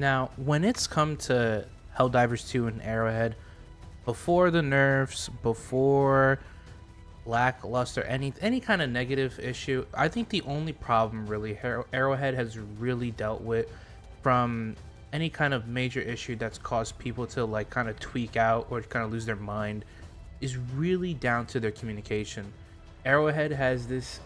Now, when it's come to Helldivers 2 and Arrowhead, before the nerfs, before lackluster, any kind of negative issue, I think the only problem really Arrowhead has really dealt with from any kind of major issue that's caused people to like kind of tweak out or kind of lose their mind is really down to their communication. Arrowhead has this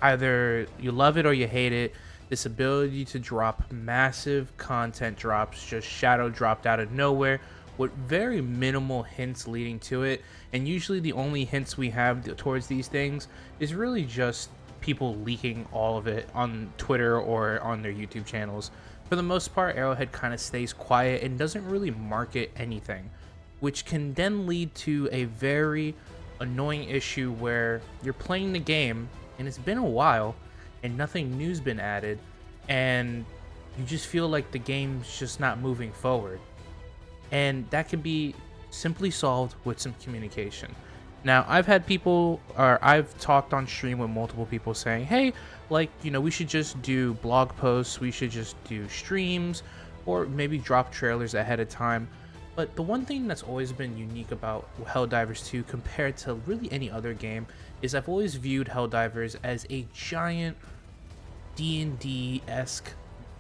either you love it or you hate it, this ability to drop massive content drops, just shadow dropped out of nowhere with very minimal hints leading to it. And usually the only hints we have towards these things is really just people leaking all of it on Twitter or on their YouTube channels. For the most part, Arrowhead kind of stays quiet and doesn't really market anything, which can then lead to a very annoying issue where you're playing the game and it's been a while and nothing new's been added, and you just feel like the game's just not moving forward. And that can be simply solved with some communication. Now, I've had people, or I've talked on stream with multiple people saying, hey, like, we should just do blog posts, we should just do streams, or maybe drop trailers ahead of time. But the one thing that's always been unique about Helldivers 2 compared to really any other game is I've always viewed Helldivers as a giant D&D-esque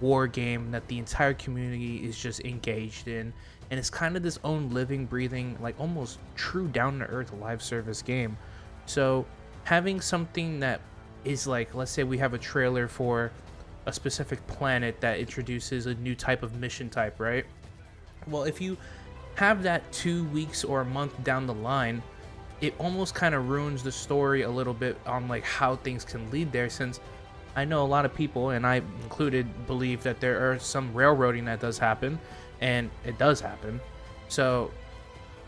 war game that the entire community is just engaged in, and it's kind of this own living, breathing, like almost true down-to-earth live service game. So having something that is like, let's say we have a trailer for a specific planet that introduces a new type of mission type, right? Well, if you have that 2 weeks or a month down the line, it almost kind of ruins the story a little bit on like how things can lead there, since I know a lot of people, and I included, believe that there are some railroading that does happen, and it does happen. So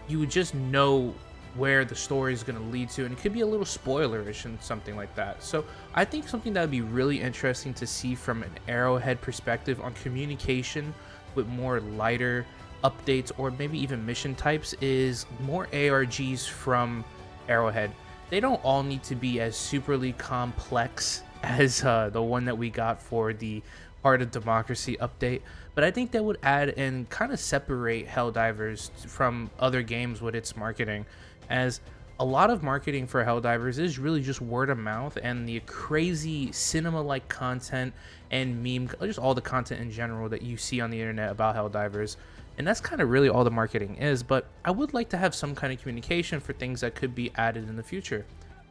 you would just know where the story is going to lead to, and it could be a little spoilerish and something like that. So I think something that would be really interesting to see from an Arrowhead perspective on communication with more lighter updates or maybe even mission types is more ARGs from Arrowhead. They don't all need to be as superly complex as the one that we got for the Heart of Democracy update, but I think that would add and kind of separate Helldivers from other games with its marketing, as a lot of marketing for Helldivers is really just word of mouth and the crazy cinema-like content and meme, just all the content in general that you see on the internet about Helldivers. And that's kind of really all the marketing is, but I would like to have some kind of communication for things that could be added in the future.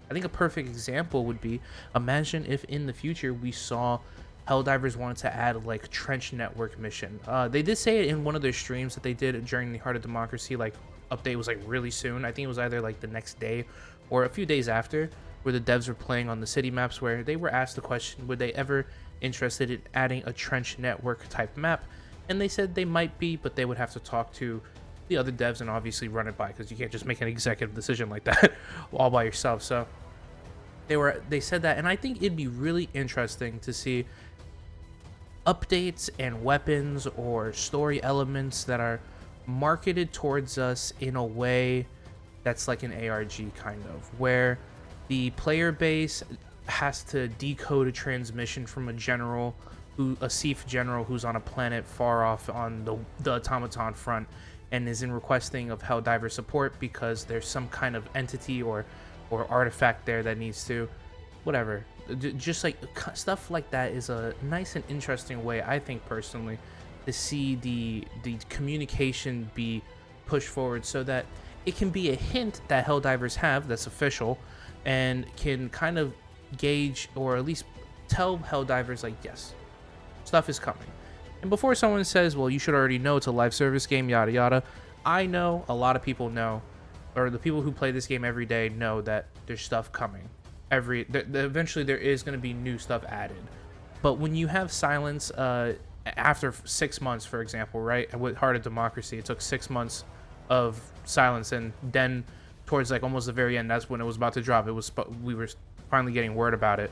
I think a perfect example would be, imagine if in the future we saw Helldivers wanted to add like trench network mission. They did say it in one of their streams that they did during the Heart of Democracy, like update was like really soon. I think it was either like the next day or a few days after, where the devs were playing on the city maps, where they were asked the question, would they ever interested in adding a trench network type map? And they said they might be, but they would have to talk to the other devs and obviously run it by, because you can't just make an executive decision like that all by yourself. So they said that, and I think it'd be really interesting to see updates and weapons or story elements that are marketed towards us in a way that's like an ARG kind of, where the player base has to decode a transmission from a general, a Seif general who's on a planet far off on the automaton front, and is in requesting of Helldiver support because there's some kind of entity or artifact there that needs to, whatever. Just like stuff like that is a nice and interesting way, I think personally, to see the communication be pushed forward, so that it can be a hint that Helldivers have that's official and can kind of gauge or at least tell Helldivers like, yes, stuff is coming. And before someone says, well, you should already know it's a live service game, yada yada, I know a lot of people know, or the people who play this game every day know that there's stuff coming. Eventually there is going to be new stuff added. But when you have silence after 6 months, for example, right, and with Heart of Democracy, it took 6 months of silence, and then towards like almost the very end, that's when it was about to drop. We were finally getting word about it.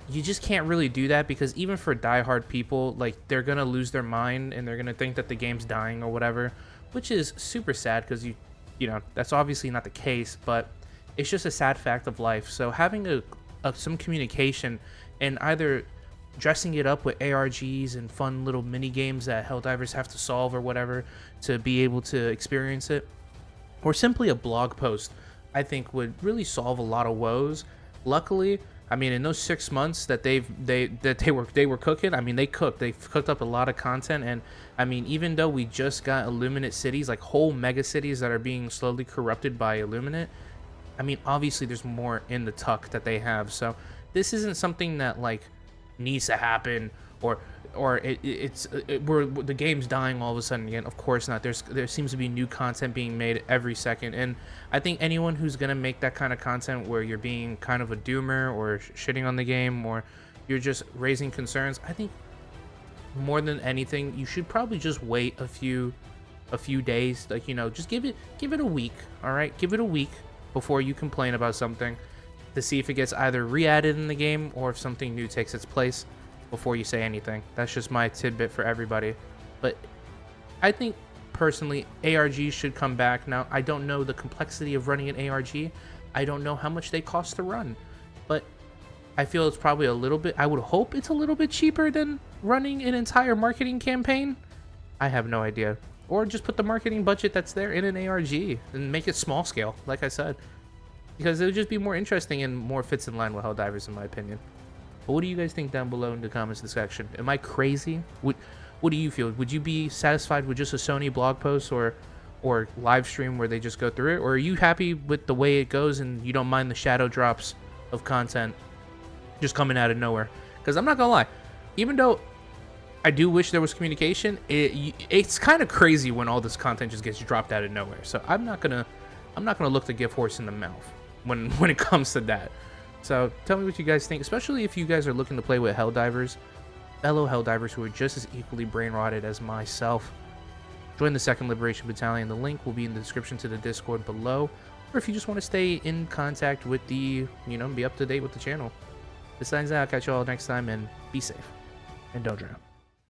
You just can't really do that, because even for diehard people, like, they're gonna lose their mind and they're gonna think that the game's dying or whatever, which is super sad, because you know that's obviously not the case, but it's just a sad fact of life. So having some communication and either dressing it up with ARGs and fun little mini games that Helldivers have to solve or whatever to be able to experience it, or simply a blog post, I think would really solve a lot of woes. Luckily, I mean, in those 6 months that they were cooking, I mean, they've cooked up a lot of content. And I mean, even though we just got Illuminate cities, like whole mega cities that are being slowly corrupted by Illuminate, I mean, obviously there's more in the tuck that they have. So this isn't something that like needs to happen, or we're the game's dying all of a sudden again. Of course not. There seems to be new content being made every second, and I think anyone who's gonna make that kind of content where you're being kind of a doomer or shitting on the game, or you're just raising concerns, I think more than anything you should probably just wait a few days, like, you know, just give it a week. All right, give it a week before you complain about something, to see if it gets either re-added in the game or if something new takes its place before you say anything. That's just my tidbit for everybody. But I think personally ARGs should come back. Now, I don't know the complexity of running an ARG. I don't know how much they cost to run, but I feel it's probably a little bit, I would hope it's a little bit cheaper than running an entire marketing campaign. I have no idea. Or just put the marketing budget that's there in an ARG and make it small scale, like I said, because it would just be more interesting and more fits in line with Helldivers, in my opinion. But what do you guys think down below in the comments section? Am I crazy? What do you feel? Would you be satisfied with just a Sony blog post or live stream where they just go through it? Or are you happy with the way it goes and you don't mind the shadow drops of content just coming out of nowhere? Because I'm not gonna lie, even though I do wish there was communication, it's kind of crazy when all this content just gets dropped out of nowhere. So I'm not gonna look to give horse in the mouth when it comes to that. So tell me what you guys think, especially if you guys are looking to play with Helldivers, fellow Helldivers who are just as equally brain rotted as myself. Join the 2nd Liberation Battalion. The link will be in the description to the Discord below, or if you just want to stay in contact with the, you know, be up to date with the channel. Besides that, I'll catch you all next time, and be safe and don't drown.